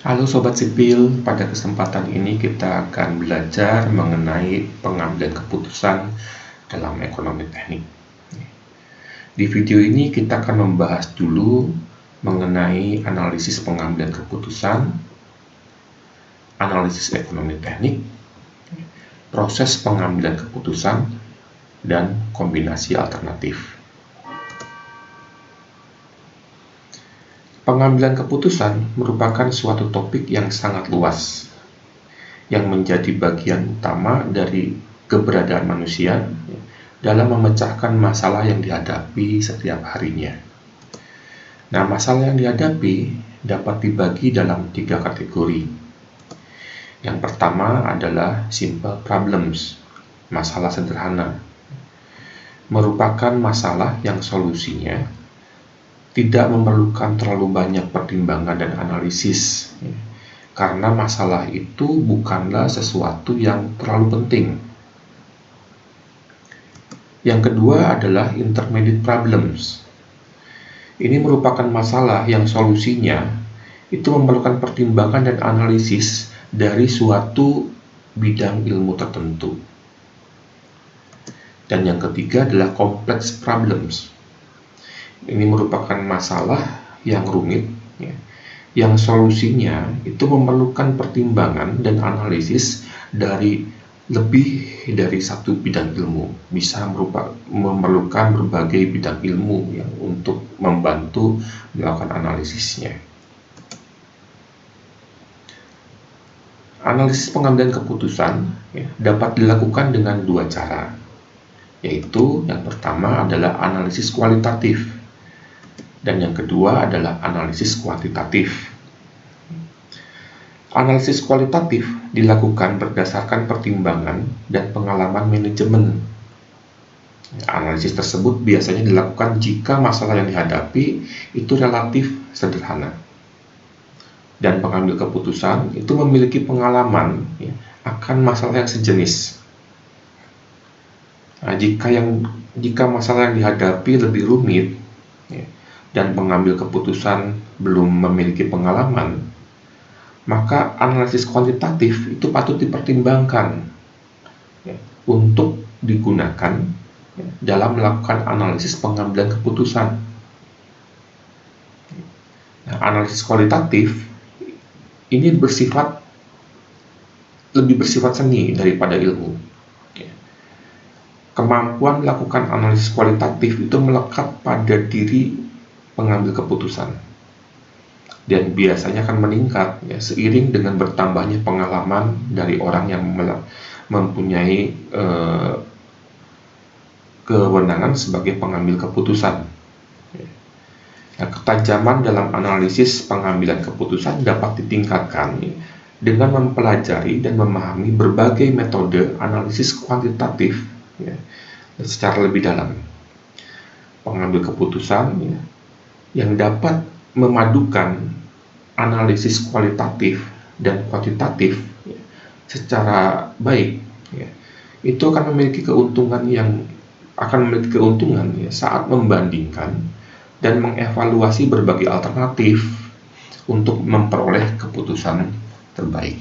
Halo Sobat Sipil, pada kesempatan ini kita akan belajar mengenai pengambilan keputusan dalam ekonomi teknik. Di video ini kita akan membahas dulu mengenai analisis pengambilan keputusan, analisis ekonomi teknik, proses pengambilan keputusan, dan kombinasi alternatif. Pengambilan keputusan merupakan suatu topik yang sangat luas, yang menjadi bagian utama dari keberadaan manusia dalam memecahkan masalah yang dihadapi setiap harinya. Nah, masalah yang dihadapi dapat dibagi dalam 3 kategori. Yang pertama adalah simple problems, masalah sederhana. Merupakan masalah yang solusinya tidak memerlukan terlalu banyak pertimbangan dan analisis, karena masalah itu bukanlah sesuatu yang terlalu penting. Yang kedua adalah intermediate problems. Ini merupakan masalah yang solusinya itu memerlukan pertimbangan dan analisis dari suatu bidang ilmu tertentu. Dan yang ketiga adalah complex problems. Ini merupakan masalah yang rumit, yang solusinya itu memerlukan pertimbangan dan analisis dari lebih dari satu bidang ilmu, bisa memerlukan berbagai bidang ilmu untuk membantu melakukan analisisnya. Analisis pengambilan keputusan dapat dilakukan dengan 2 cara, yaitu yang pertama adalah analisis kualitatif dan yang kedua adalah analisis kuantitatif. Analisis kualitatif dilakukan berdasarkan pertimbangan dan pengalaman manajemen. Analisis tersebut biasanya dilakukan jika masalah yang dihadapi itu relatif sederhana dan pengambil keputusan itu memiliki pengalaman akan masalah yang sejenis. Nah, jika masalah yang dihadapi lebih rumit dan pengambil keputusan belum memiliki pengalaman, maka analisis kuantitatif itu patut dipertimbangkan untuk digunakan dalam melakukan analisis pengambilan keputusan. Nah, analisis kualitatif ini lebih bersifat seni daripada ilmu. Kemampuan melakukan analisis kualitatif itu melekat pada diri pengambil keputusan dan biasanya akan meningkat seiring dengan bertambahnya pengalaman dari orang yang mempunyai kewenangan sebagai pengambil keputusan. Nah, ketajaman dalam analisis pengambilan keputusan dapat ditingkatkan dengan mempelajari dan memahami berbagai metode analisis kuantitatif secara lebih dalam. Pengambil keputusan yang dapat memadukan analisis kualitatif dan kuantitatif secara baik itu akan memiliki keuntungan saat membandingkan dan mengevaluasi berbagai alternatif untuk memperoleh keputusan terbaik.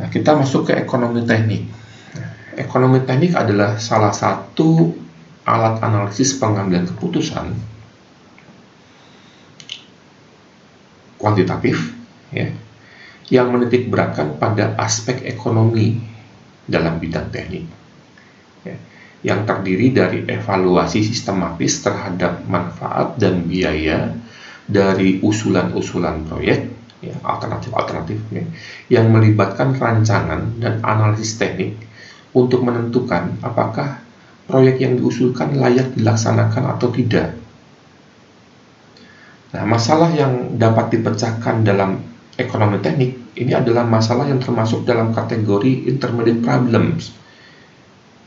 Nah, kita masuk ke ekonomi teknik. Ekonomi teknik adalah salah satu alat analisis pengambilan keputusan kuantitatif yang menitik beratkan pada aspek ekonomi dalam bidang teknik, yang terdiri dari evaluasi sistematis terhadap manfaat dan biaya dari usulan-usulan proyek alternatif yang melibatkan rancangan dan analisis teknik untuk menentukan apakah proyek yang diusulkan layak dilaksanakan atau tidak. Nah, masalah yang dapat dipecahkan dalam ekonomi teknik ini adalah masalah yang termasuk dalam kategori intermediate problems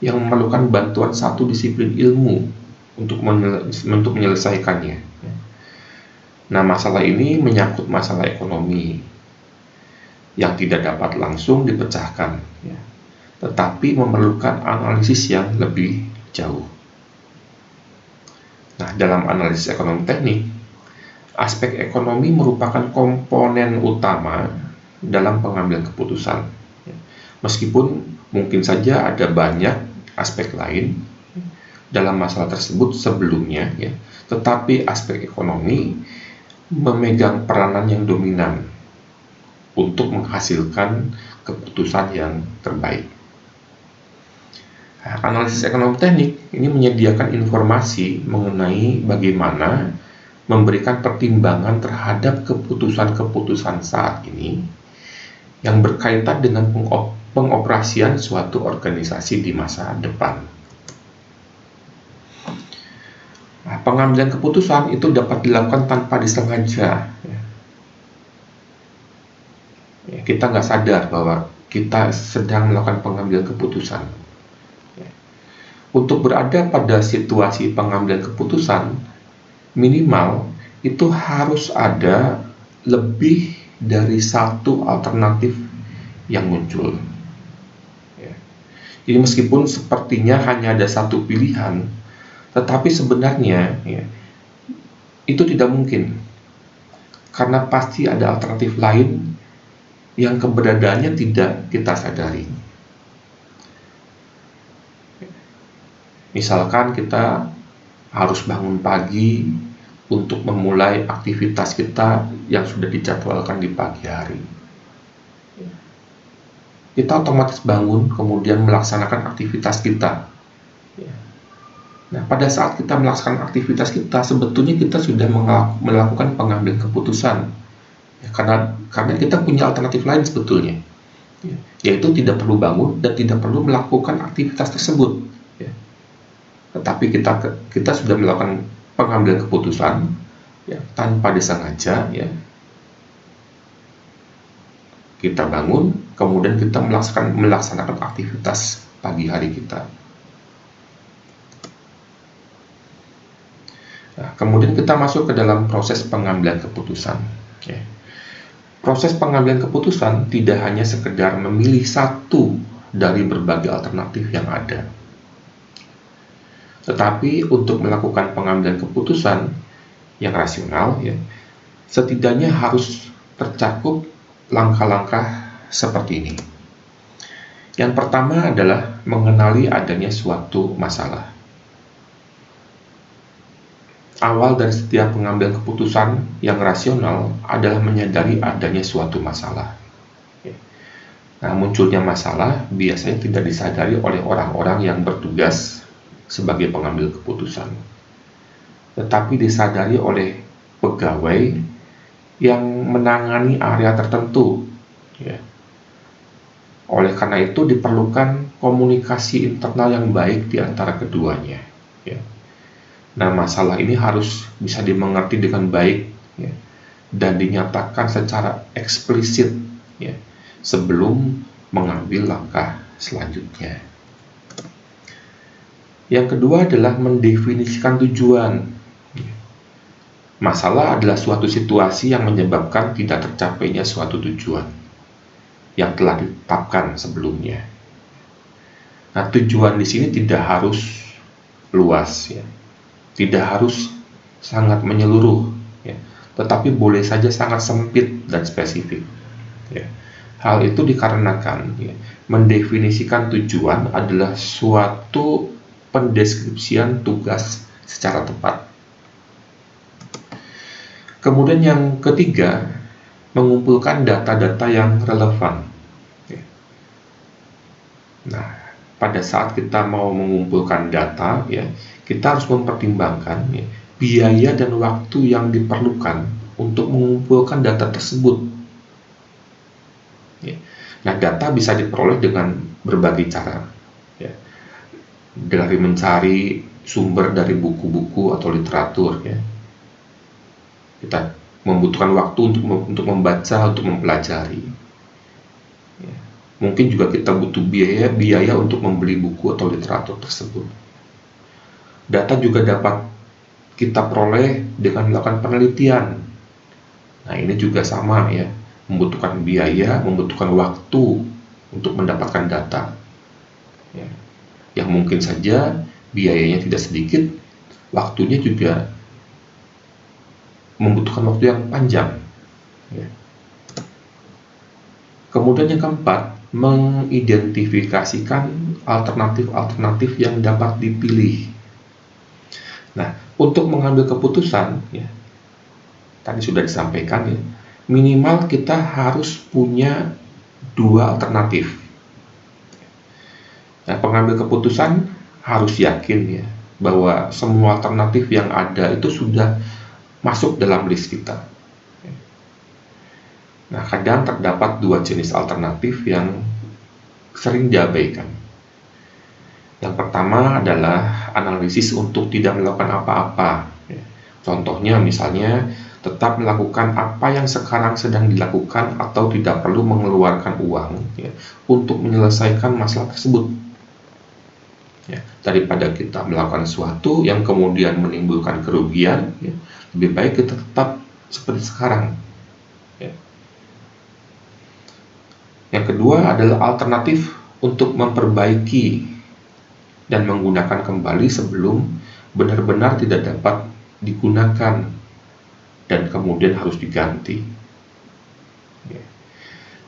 yang memerlukan bantuan satu disiplin ilmu untuk menyelesaikannya. Nah, masalah ini menyangkut masalah ekonomi yang tidak dapat langsung dipecahkan, tetapi memerlukan analisis yang lebih jauh. Nah, dalam analisis ekonomi teknik, aspek ekonomi merupakan komponen utama dalam pengambilan keputusan. Meskipun mungkin saja ada banyak aspek lain dalam masalah tersebut sebelumnya, ya, tetapi aspek ekonomi memegang peranan yang dominan untuk menghasilkan keputusan yang terbaik. Analisis ekonomi teknik ini menyediakan informasi mengenai bagaimana memberikan pertimbangan terhadap keputusan-keputusan saat ini yang berkaitan dengan pengoperasian suatu organisasi di masa depan. Nah, pengambilan keputusan itu dapat dilakukan tanpa disengaja. Kita nggak sadar bahwa kita sedang melakukan pengambilan keputusan. Untuk berada pada situasi pengambilan keputusan, minimal itu harus ada lebih dari satu alternatif yang muncul. Jadi meskipun sepertinya hanya ada satu pilihan, tetapi sebenarnya itu tidak mungkin, karena pasti ada alternatif lain yang keberadaannya tidak kita sadari. Misalkan kita harus bangun pagi untuk memulai aktivitas kita yang sudah dijadwalkan di pagi hari. Kita otomatis bangun, kemudian melaksanakan aktivitas kita. Nah, pada saat kita melaksanakan aktivitas kita, sebetulnya kita sudah melakukan pengambilan keputusan. Karena kita punya alternatif lain sebetulnya, yaitu tidak perlu bangun dan tidak perlu melakukan aktivitas tersebut. Tetapi kita sudah melakukan pengambilan keputusan tanpa disengaja. Kita bangun, kemudian kita melaksanakan aktivitas pagi hari kita. Nah, kemudian kita masuk ke dalam proses pengambilan keputusan. Proses pengambilan keputusan tidak hanya sekedar memilih satu dari berbagai alternatif yang ada, tetapi untuk melakukan pengambilan keputusan yang rasional, setidaknya harus tercakup langkah-langkah seperti ini. Yang pertama adalah mengenali adanya suatu masalah. Awal dari setiap pengambilan keputusan yang rasional adalah menyadari adanya suatu masalah. Nah, munculnya masalah biasanya tidak disadari oleh orang-orang yang bertugas sebagai pengambil keputusan, tetapi disadari oleh pegawai yang menangani area tertentu. Oleh karena itu diperlukan komunikasi internal yang baik di antara keduanya. Nah, masalah ini harus bisa dimengerti dengan baik dan dinyatakan secara eksplisit sebelum mengambil langkah selanjutnya. Yang kedua adalah mendefinisikan tujuan. Masalah adalah suatu situasi yang menyebabkan tidak tercapainya suatu tujuan yang telah ditetapkan sebelumnya. Nah, tujuan di sini tidak harus luas, tidak harus sangat menyeluruh, tetapi boleh saja sangat sempit dan spesifik. Hal itu dikarenakan mendefinisikan tujuan adalah suatu pendeskripsian tugas secara tepat. Kemudian yang ketiga, mengumpulkan data-data yang relevan. Nah, pada saat kita mau mengumpulkan data, kita harus mempertimbangkan biaya dan waktu yang diperlukan untuk mengumpulkan data tersebut. Nah, data bisa diperoleh dengan berbagai cara. Dari mencari sumber dari buku-buku atau literatur, kita membutuhkan waktu untuk membaca, untuk mempelajari. Mungkin juga kita butuh biaya untuk membeli buku atau literatur tersebut. Data juga dapat kita peroleh dengan melakukan penelitian. Nah, ini juga sama, membutuhkan biaya, membutuhkan waktu untuk mendapatkan data. Yang mungkin saja biayanya tidak sedikit, waktunya juga membutuhkan waktu yang panjang. Ya. Kemudian yang keempat, mengidentifikasikan alternatif-alternatif yang dapat dipilih. Nah, untuk mengambil keputusan, ya, tadi sudah disampaikan, ya, minimal kita harus punya 2 alternatif. Nah, pengambil keputusan harus yakin, ya, bahwa semua alternatif yang ada itu sudah masuk dalam list kita. Nah, kadang terdapat 2 jenis alternatif yang sering diabaikan. Yang pertama adalah analisis untuk tidak melakukan apa-apa. Contohnya misalnya tetap melakukan apa yang sekarang sedang dilakukan atau tidak perlu mengeluarkan uang, ya, untuk menyelesaikan masalah tersebut. Ya, daripada kita melakukan sesuatu yang kemudian menimbulkan kerugian, ya, lebih baik kita tetap seperti sekarang. Ya. Yang kedua adalah alternatif untuk memperbaiki dan menggunakan kembali sebelum benar-benar tidak dapat digunakan dan kemudian harus diganti.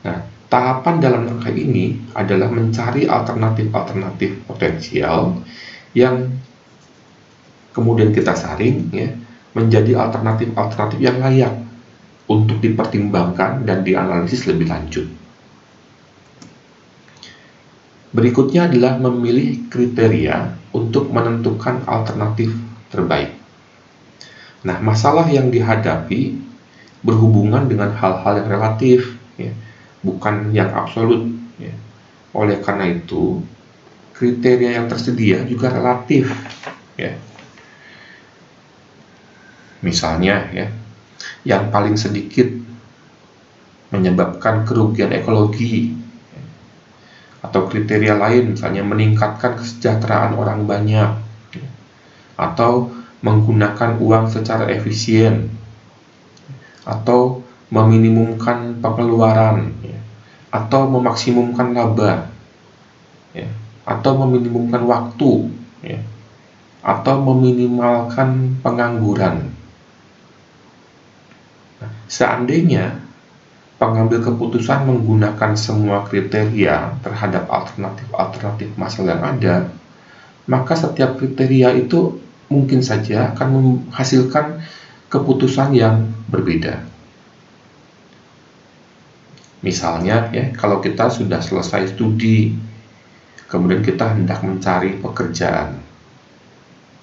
Nah, tahapan dalam langkah ini adalah mencari alternatif-alternatif potensial yang kemudian kita saring, ya, menjadi alternatif-alternatif yang layak untuk dipertimbangkan dan dianalisis lebih lanjut. Berikutnya adalah memilih kriteria untuk menentukan alternatif terbaik. Nah, masalah yang dihadapi berhubungan dengan hal-hal yang relatif, ya, bukan yang absolut. Ya. Oleh karena itu, kriteria yang tersedia juga relatif. Ya. Misalnya, ya, yang paling sedikit menyebabkan kerugian ekologi, atau kriteria lain misalnya meningkatkan kesejahteraan orang banyak, atau menggunakan uang secara efisien, atau meminimumkan pengeluaran, atau memaksimumkan laba, atau meminimumkan waktu, atau meminimalkan pengangguran. Seandainya pengambil keputusan menggunakan semua kriteria terhadap alternatif-alternatif masalah yang ada, maka setiap kriteria itu mungkin saja akan menghasilkan keputusan yang berbeda. Misalnya, ya, kalau kita sudah selesai studi, kemudian kita hendak mencari pekerjaan,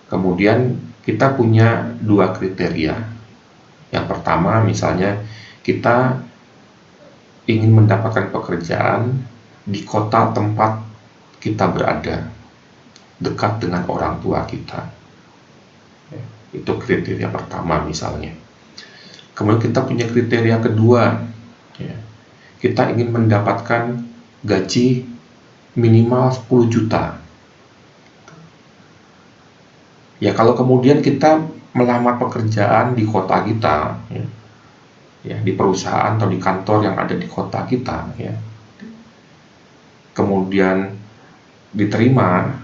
kemudian kita punya 2 kriteria. Yang pertama, misalnya kita ingin mendapatkan pekerjaan di kota tempat kita berada, dekat dengan orang tua kita. Itu kriteria pertama misalnya. Kemudian kita punya kriteria kedua, ya, kita ingin mendapatkan gaji minimal 10 juta. Ya, kalau kemudian kita melamar pekerjaan di kota kita, ya, di perusahaan atau di kantor yang ada di kota kita, ya, kemudian diterima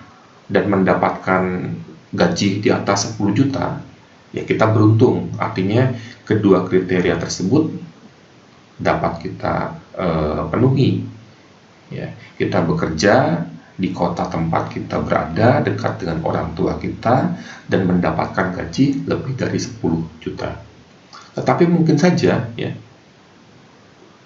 dan mendapatkan gaji di atas 10 juta, ya kita beruntung. Artinya kedua kriteria tersebut dapat kita penuhi. Ya, kita bekerja di kota tempat kita berada, dekat dengan orang tua kita, dan mendapatkan gaji lebih dari 10 juta. Tetapi mungkin saja, ya,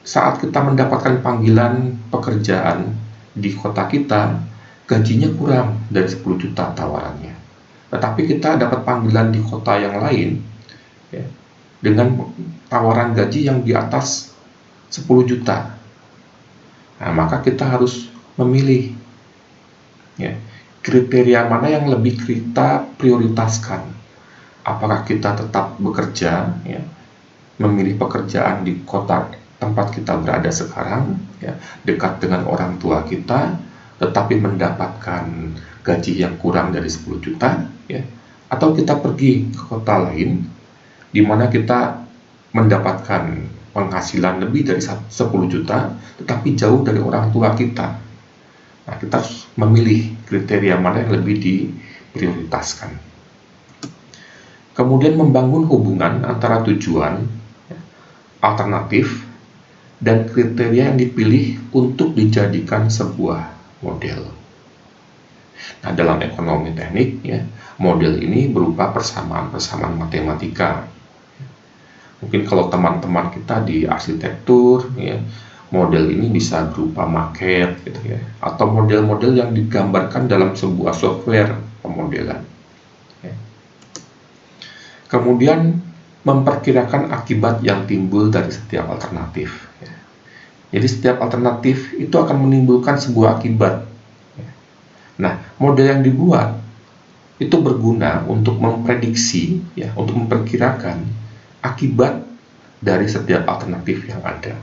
saat kita mendapatkan panggilan pekerjaan di kota kita, gajinya kurang dari 10 juta tawarannya. Tetapi kita dapat panggilan di kota yang lain, ya, dengan tawaran gaji yang di atas 10 juta. Nah, maka kita harus memilih, ya, kriteria mana yang lebih kita prioritaskan. Apakah kita tetap bekerja, ya, memilih pekerjaan di kota tempat kita berada sekarang, ya, dekat dengan orang tua kita, tetapi mendapatkan gaji yang kurang dari 10 juta, ya, atau kita pergi ke kota lain di mana kita mendapatkan penghasilan lebih dari 10 juta, tetapi jauh dari orang tua kita. Nah, kita harus memilih kriteria mana yang lebih diprioritaskan. Kemudian membangun hubungan antara tujuan, alternatif, dan kriteria yang dipilih untuk dijadikan sebuah model. Nah, dalam ekonomi teknik, model ini berupa persamaan-persamaan matematika. Mungkin kalau teman-teman kita di arsitektur, model ini bisa berupa maket, gitu ya, atau model-model yang digambarkan dalam sebuah software pemodelan. Kemudian memperkirakan akibat yang timbul dari setiap alternatif. Jadi setiap alternatif itu akan menimbulkan sebuah akibat. Nah, model yang dibuat itu berguna untuk memprediksi, untuk memperkirakan akibat dari setiap alternatif yang ada.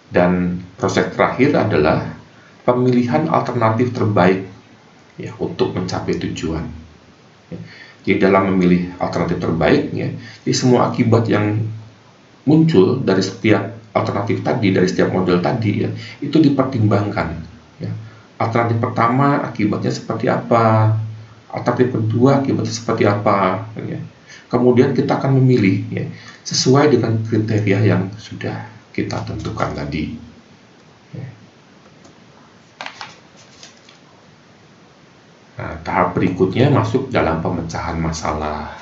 Dan proses terakhir adalah pemilihan alternatif terbaik untuk mencapai tujuan. Jadi dalam memilih alternatif terbaik, jadi semua akibat yang muncul dari setiap alternatif tadi, dari setiap model tadi, itu dipertimbangkan. Alternatif pertama akibatnya seperti apa, alternatif kedua akibatnya seperti apa. Kemudian kita akan memilih sesuai dengan kriteria yang sudah kita tentukan tadi. Nah, tahap berikutnya masuk dalam pemecahan masalah.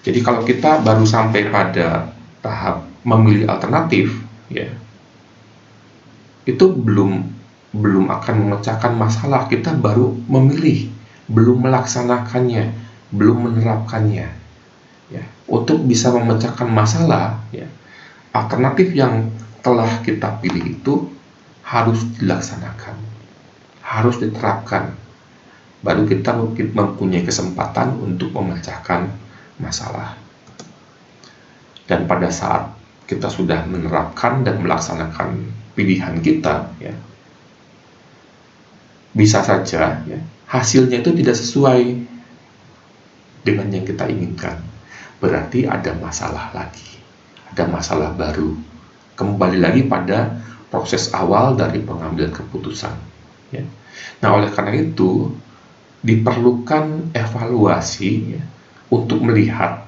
Jadi kalau kita baru sampai pada tahap memilih alternatif, itu belum akan memecahkan masalah. Kita baru memilih, belum melaksanakannya, belum menerapkannya. Untuk bisa memecahkan masalah, alternatif yang telah kita pilih itu harus dilaksanakan, harus diterapkan. Baru kita mempunyai kesempatan untuk memecahkan masalah. Dan pada saat kita sudah menerapkan dan melaksanakan pilihan kita, bisa saja hasilnya itu tidak sesuai dengan yang kita inginkan. Berarti ada masalah lagi, ada masalah baru. Kembali lagi pada proses awal dari pengambilan keputusan. Nah, oleh karena itu diperlukan evaluasi untuk melihat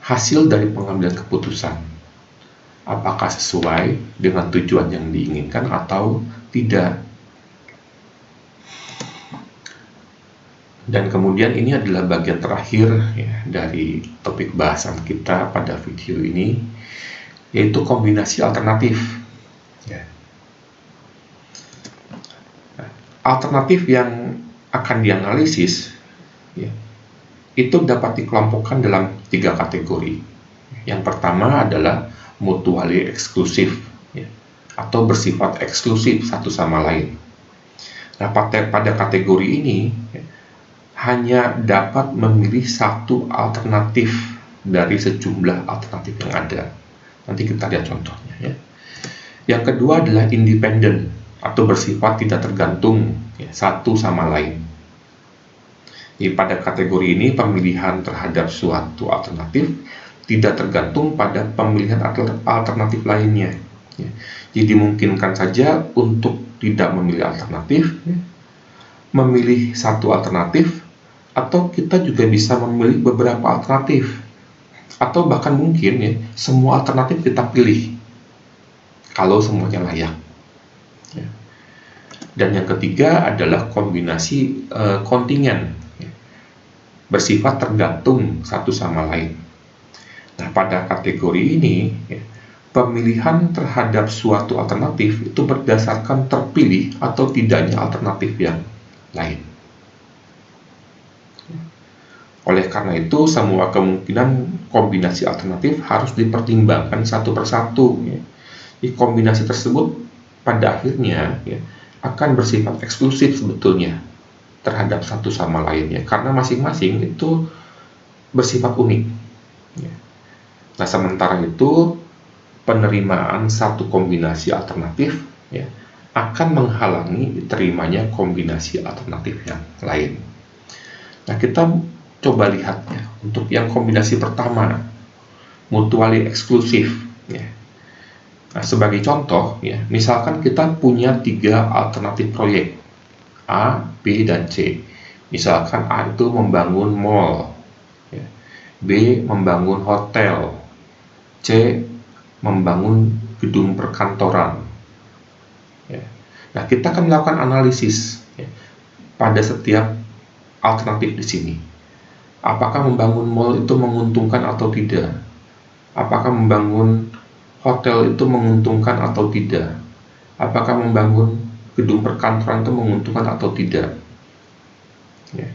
hasil dari pengambilan keputusan, apakah sesuai dengan tujuan yang diinginkan atau tidak. Dan kemudian ini adalah bagian terakhir dari topik bahasan kita pada video ini, yaitu kombinasi alternatif. Alternatif yang akan dianalisis itu dapat dikelompokkan dalam 3 kategori. Yang pertama adalah mutually eksklusif, atau bersifat eksklusif satu sama lain. Nah, pada kategori ini hanya dapat memilih satu alternatif dari sejumlah alternatif yang ada. Nanti kita lihat contohnya. Yang kedua adalah independen atau bersifat tidak tergantung satu sama lain. Jadi pada kategori ini pemilihan terhadap suatu alternatif tidak tergantung pada pemilihan alternatif lainnya. Jadi dimungkinkan saja untuk tidak memilih alternatif, memilih satu alternatif, atau kita juga bisa memilih beberapa alternatif, atau bahkan mungkin semua alternatif kita pilih kalau semuanya layak. Dan yang ketiga adalah kombinasi kontingen, bersifat tergantung satu sama lain. Nah, pada kategori ini pemilihan terhadap suatu alternatif itu berdasarkan terpilih atau tidaknya alternatif yang lain. Oleh karena itu, semua kemungkinan kombinasi alternatif harus dipertimbangkan satu persatu. Di kombinasi tersebut pada akhirnya akan bersifat eksklusif sebetulnya terhadap satu sama lainnya, karena masing-masing itu bersifat unik. Nah, sementara itu penerimaan satu kombinasi alternatif akan menghalangi diterimanya kombinasi alternatif yang lain. Nah, kita coba lihat untuk yang kombinasi pertama, mutually eksklusif. Nah, sebagai contoh, misalkan kita punya 3 alternatif proyek A, B, dan C. Misalkan A itu membangun mall, ya. B membangun hotel, C membangun gedung perkantoran. Ya. Nah, kita akan melakukan analisis, ya, pada setiap alternatif di sini. Apakah membangun mall itu menguntungkan atau tidak? Apakah membangun hotel itu menguntungkan atau tidak? Apakah membangun gedung perkantoran itu menguntungkan atau tidak? Ya.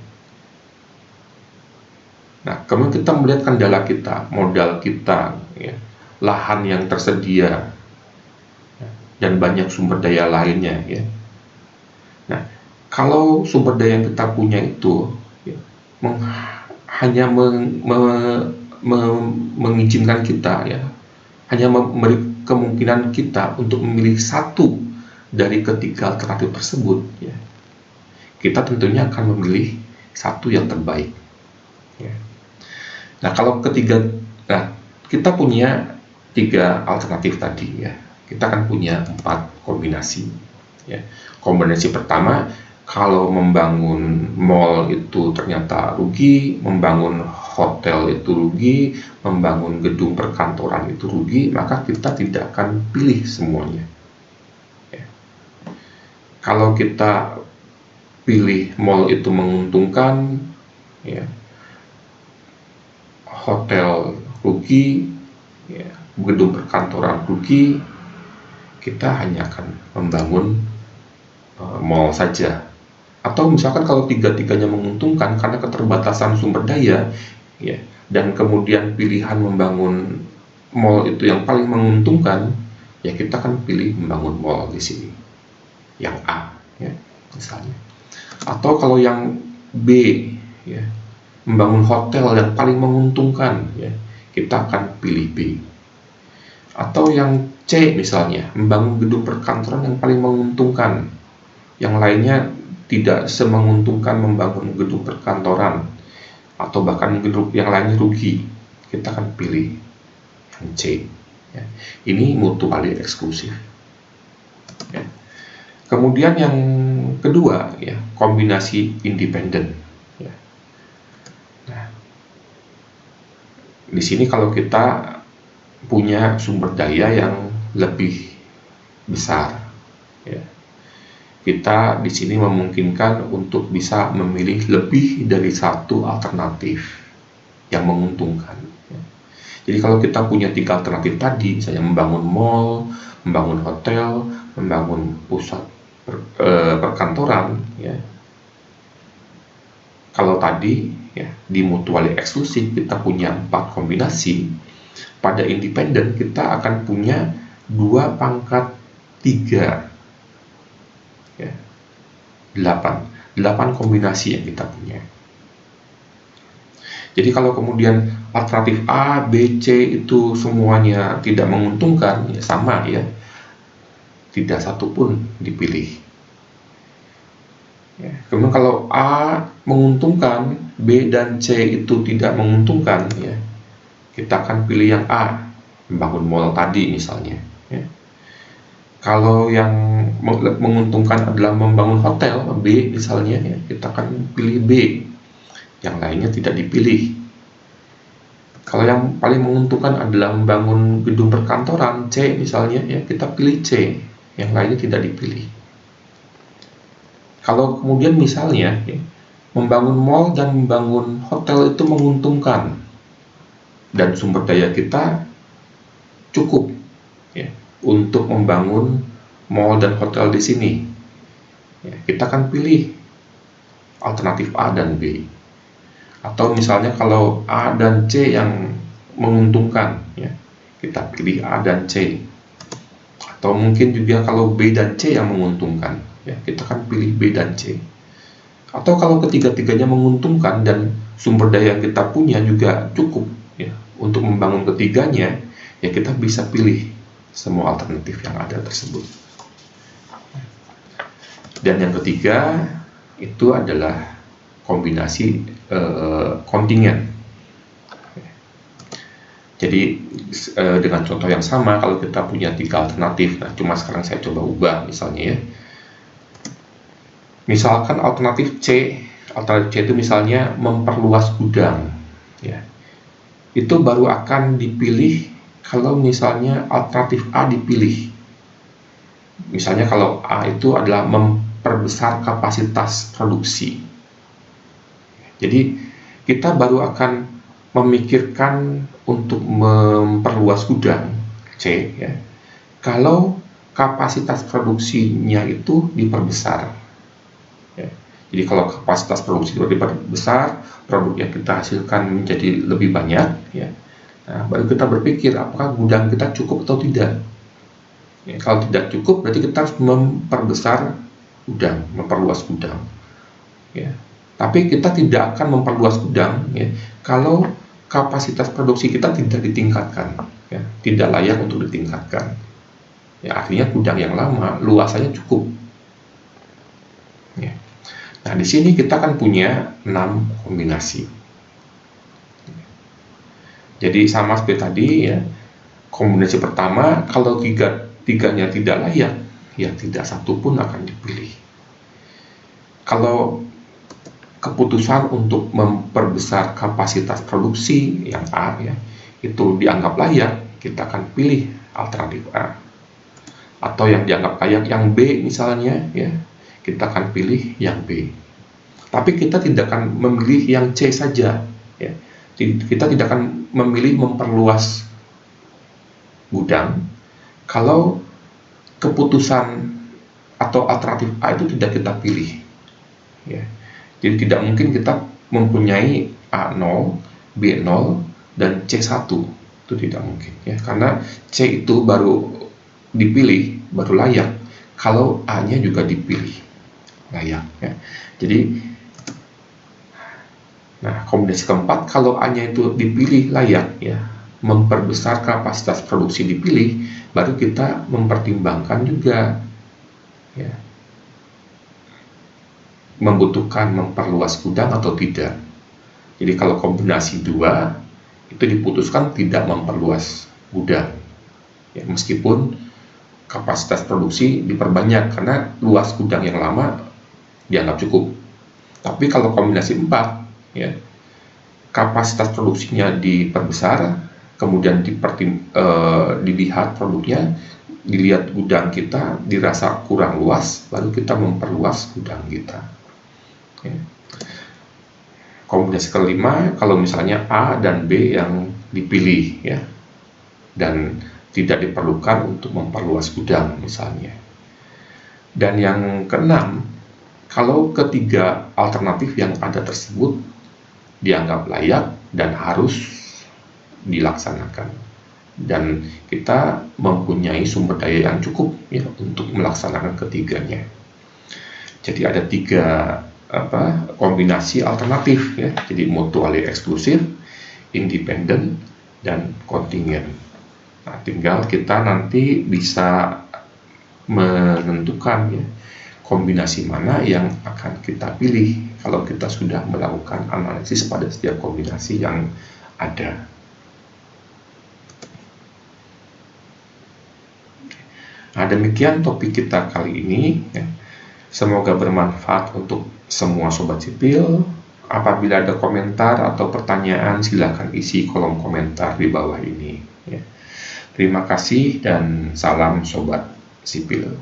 Nah, kemudian kita melihat kendala kita, modal kita, ya, lahan yang tersedia, ya, dan banyak sumber daya lainnya. Ya. Nah, kalau sumber daya yang kita punya itu, ya, hanya mengizinkan kita, ya, hanya memberi kemungkinan kita untuk memilih satu dari ketiga alternatif tersebut, ya, kita tentunya akan memilih satu yang terbaik. Ya. Nah, kalau kita punya 3 alternatif tadi, ya, kita akan punya 4 kombinasi. Ya. Kombinasi pertama, kalau membangun mall itu ternyata rugi, membangun hotel itu rugi, membangun gedung perkantoran itu rugi, maka kita tidak akan pilih semuanya. Ya. Kalau kita pilih mall itu menguntungkan, ya, hotel rugi, ya, gedung perkantoran rugi, kita hanya akan membangun mall saja. Atau misalkan kalau tiga-tiganya menguntungkan karena keterbatasan sumber daya, ya, dan kemudian pilihan membangun mall itu yang paling menguntungkan, ya kita akan pilih membangun mall di sini, yang A, ya, misalnya. Atau kalau yang B, ya, membangun hotel yang paling menguntungkan, ya, kita akan pilih B. Atau yang C misalnya, membangun gedung perkantoran yang paling menguntungkan, yang lainnya tidak semenguntungkan membangun gedung perkantoran, atau bahkan gedung yang lainnya rugi, kita akan pilih yang C. Ya. Ini mutually eksklusif. Ya. Kemudian yang kedua, ya, kombinasi independen. Ya. Nah, di sini kalau kita punya sumber daya yang lebih besar, ya, kita di sini memungkinkan untuk bisa memilih lebih dari satu alternatif yang menguntungkan. Ya. Jadi kalau kita punya 3 alternatif tadi, misalnya membangun mall, membangun hotel, membangun pusat perkantoran, ya. Kalau tadi, ya, di mutually eksklusif kita punya 4 kombinasi, pada independen kita akan punya 2 pangkat 3, ya, 8 kombinasi yang kita punya. Jadi kalau kemudian alternatif A, B, C itu semuanya tidak menguntungkan, ya sama, ya, tidak satu pun dipilih. Ya. Kemudian kalau A menguntungkan, B dan C itu tidak menguntungkan, ya, kita akan pilih yang A, membangun mall tadi misalnya. Ya. Kalau yang menguntungkan adalah membangun hotel, B misalnya, ya, kita akan pilih B, yang lainnya tidak dipilih. Kalau yang paling menguntungkan adalah membangun gedung perkantoran, C misalnya, ya, kita pilih C, yang lainnya tidak dipilih. Kalau kemudian misalnya, ya, membangun mall dan membangun hotel itu menguntungkan dan sumber daya kita cukup, ya, untuk membangun mall dan hotel di sini, ya, kita akan pilih alternatif A dan B. Atau misalnya kalau A dan C yang menguntungkan, ya, kita pilih A dan C. Atau mungkin juga kalau B dan C yang menguntungkan, ya, kita akan pilih B dan C. Atau kalau ketiga-tiganya menguntungkan dan sumber daya yang kita punya juga cukup, ya, untuk membangun ketiganya, ya kita bisa pilih semua alternatif yang ada tersebut. Dan yang ketiga itu adalah kombinasi kontingen. Jadi dengan contoh yang sama, kalau kita punya 3 alternatif, nah cuma sekarang saya coba ubah misalnya, ya. Misalkan alternatif C Alternatif C itu misalnya memperluas gudang, ya. Itu baru akan dipilih kalau misalnya alternatif A dipilih. Misalnya kalau A itu adalah memperbesar kapasitas produksi. Jadi kita baru akan memikirkan untuk memperluas gudang C, ya, kalau kapasitas produksinya itu diperbesar. Ya. Jadi kalau kapasitas produksi diperbesar, produk yang kita hasilkan menjadi lebih banyak, ya. Nah, baru kita berpikir apakah gudang kita cukup atau tidak. Ya, kalau tidak cukup, berarti kita harus memperbesar gudang, memperluas gudang. Ya. Tapi kita tidak akan memperluas gudang, ya, kalau kapasitas produksi kita tidak ditingkatkan, ya, tidak layak untuk ditingkatkan. Ya, artinya gudang yang lama luasannya cukup. Ya. Nah, di sini kita kan punya 6 kombinasi. Jadi sama seperti tadi, ya, kombinasi pertama, kalau tiganya tidak layak, ya tidak satu pun akan dipilih. Kalau keputusan untuk memperbesar kapasitas produksi yang A, ya, itu dianggap layak, kita akan pilih alternatif A. Atau yang dianggap layak yang B misalnya, ya, kita akan pilih yang B. Tapi kita tidak akan memilih yang C saja, ya. Kita tidak akan memilih memperluas gudang kalau keputusan atau alternatif A itu tidak kita pilih, ya. Jadi tidak mungkin kita mempunyai A0, B0, dan C1, itu tidak mungkin, ya, karena C itu baru dipilih, baru layak kalau A-nya juga dipilih layak, ya. Jadi nah, kombinasi keempat, kalau A-nya itu dipilih layak, ya, memperbesar kapasitas produksi dipilih, baru kita mempertimbangkan juga, ya, membutuhkan memperluas gudang atau tidak. Jadi kalau kombinasi dua itu diputuskan tidak memperluas gudang, ya, meskipun kapasitas produksi diperbanyak karena luas gudang yang lama dianggap cukup. Tapi kalau kombinasi 4, ya, kapasitas produksinya diperbesar, kemudian dilihat produknya, dilihat gudang kita dirasa kurang luas, baru kita memperluas gudang kita, ya. Kombinasi kelima, kalau misalnya A dan B yang dipilih, ya, dan tidak diperlukan untuk memperluas gudang misalnya. Dan yang keenam, kalau ketiga alternatif yang ada tersebut dianggap layak dan harus dilaksanakan, dan kita mempunyai sumber daya yang cukup, ya, untuk melaksanakan ketiganya. Jadi ada 3 kombinasi alternatif, ya. Jadi mutually eksklusif, independen, dan kontingen. Nah, tinggal kita nanti bisa menentukan, ya, kombinasi mana yang akan kita pilih kalau kita sudah melakukan analisis pada setiap kombinasi yang ada. Nah, demikian topik kita kali ini, ya. Semoga bermanfaat untuk semua sobat sipil. Apabila ada komentar atau pertanyaan, silakan isi kolom komentar di bawah ini, ya. Terima kasih dan salam sobat sipil.